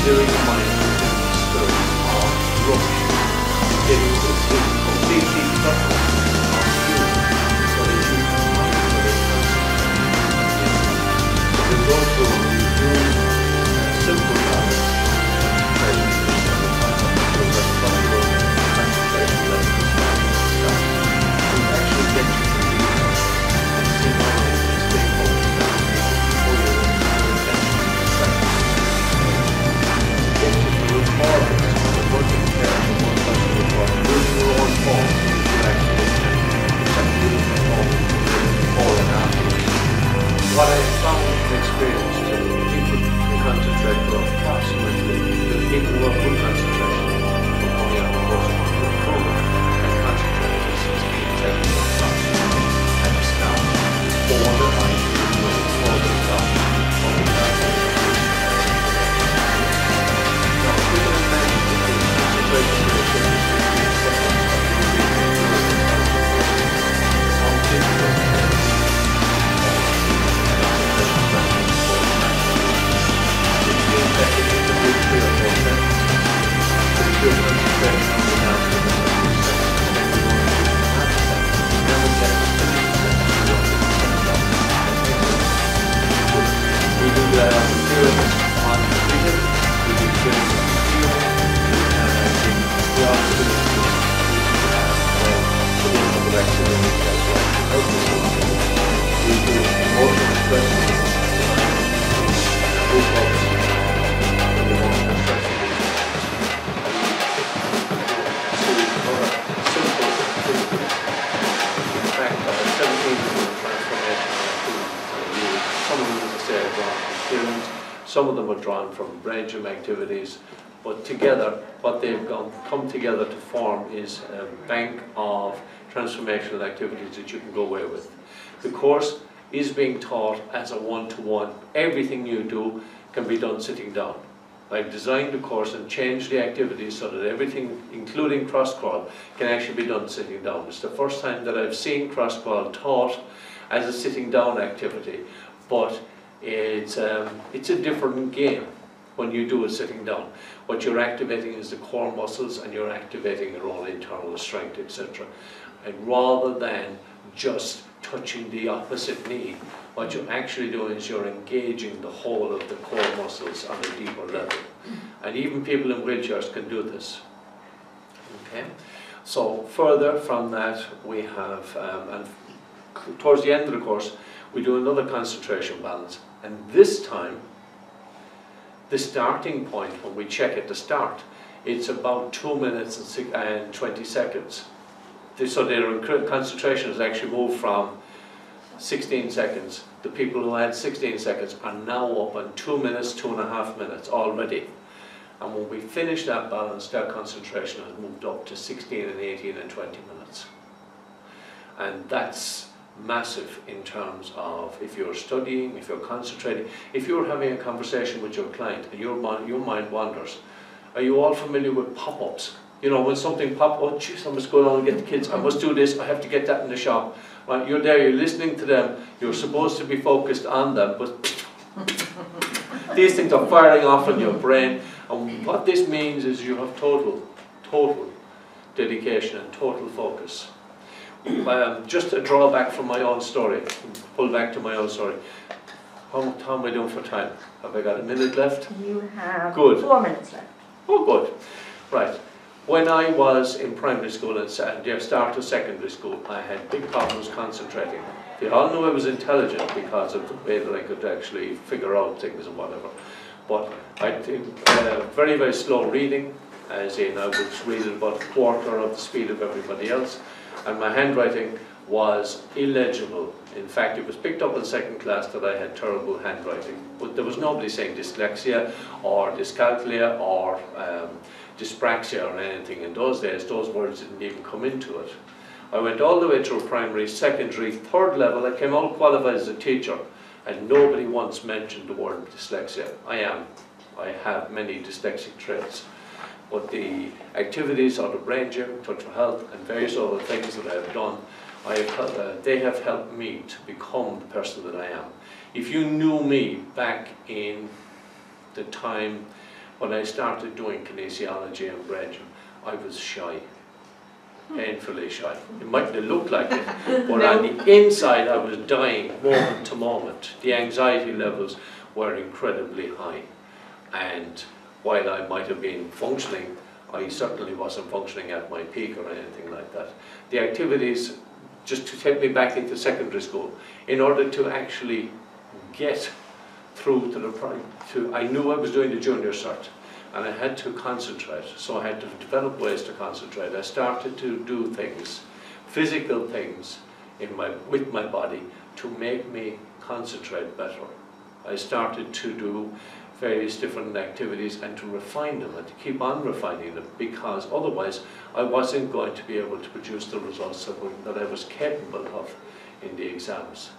clearing the mind of rubbish, getting to completely focused on you, so that you can monitor it constantly. So we go through and we do simple habits, what I found in experience is that people who concentrate for approximately, the people who have good concentration for coming out of the course of the program and concentrate for 16 seconds approximately at the start, or the time to do it all the time, all the time. Now, we can imagine that the concentration for 16 seconds how difficult it is. Some of them are drawn from a range of activities, but together, what they've come together to form is a bank of transformational activities that you can go away with. The course is being taught as a one-to-one. Everything you do can be done sitting down. I've designed the course and changed the activities so that everything, including cross-crawl, can actually be done sitting down. It's the first time that I've seen cross-crawl taught as a sitting down activity, but it's a different game when you do it sitting down. What you're activating is the core muscles and you're activating your own internal strength, etc. And rather than just touching the opposite knee, what you're actually doing is you're engaging the whole of the core muscles on a deeper level. And even people in wheelchairs can do this. Okay? So further from that, we have, and towards the end of the course, we do another concentration balance. And this time, the starting point, when we check at the start, it's about 2 minutes and 20 seconds. So their concentration has actually moved from 16 seconds. The people who had 16 seconds are now up on 2 minutes, 2.5 minutes already. And when we finish that balance, their concentration has moved up to 16 and 18 and 20 minutes. And that's massive in terms of if you're studying, if you're concentrating, if you're having a conversation with your client and your mind wanders. Are you all familiar with pop-ups? You know, when something pops, oh jeez, I must go down and get the kids, I must do this, I have to get that in the shop. Right, you're there, you're listening to them, you're supposed to be focused on them, but these things are firing off in your brain, and what this means is you have total dedication and total focus. Just a drawback from my own story, pull back to my own story. How am I doing for time? Have I got a minute left? You have good. 4 minutes left. Oh, good. Right. When I was in primary school and start of secondary school, I had big problems concentrating. They all knew I was intelligent because of the way that I could actually figure out things and whatever. But I did very, very slow reading, as in I would read at about a quarter of the speed of everybody else. And my handwriting was illegible. In fact, it was picked up in second class that I had terrible handwriting. But there was nobody saying dyslexia or dyscalculia or dyspraxia or anything in those days. Those words didn't even come into it. I went all the way through primary, secondary, third level. I came out qualified as a teacher, and nobody once mentioned the word dyslexia. I have many dyslexic traits. But the activities of the brain gym, Touch for Health, and various other things that I have done, they have helped me to become the person that I am. If you knew me back in the time when I started doing kinesiology and brain gym, I was shy, painfully shy. It mightn't have looked like it, but on the inside I was dying moment to moment. The anxiety levels were incredibly high, and while I might have been functioning, I certainly wasn't functioning at my peak or anything like that. The activities, just to take me back into secondary school, in order to actually get through to I knew I was doing the junior cert, and I had to concentrate, so I had to develop ways to concentrate. I started to do things, physical things, with my body to make me concentrate better. I started to do various different activities and to refine them and to keep on refining them, because otherwise I wasn't going to be able to produce the results that I was capable of in the exams.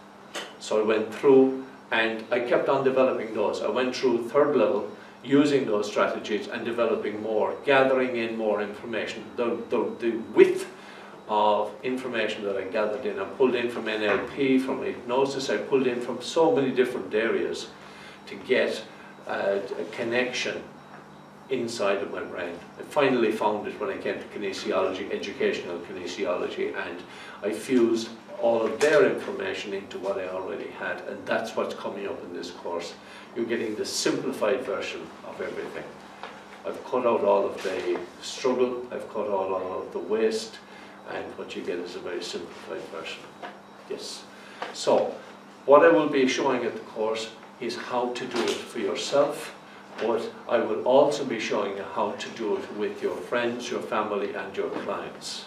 So I went through and I kept on developing those. I went through third level using those strategies and developing more, gathering in more information. The width of information that I gathered in, I pulled in from NLP, from hypnosis, I pulled in from so many different areas to get a connection inside of my brain. I finally found it when I came to kinesiology, educational kinesiology, and I fused all of their information into what I already had, and that's what's coming up in this course. You're getting the simplified version of everything. I've cut out all of the struggle, I've cut out all of the waste, and what you get is a very simplified version. Yes. So, what I will be showing at the course is how to do it for yourself, but I will also be showing you how to do it with your friends, your family, and your clients.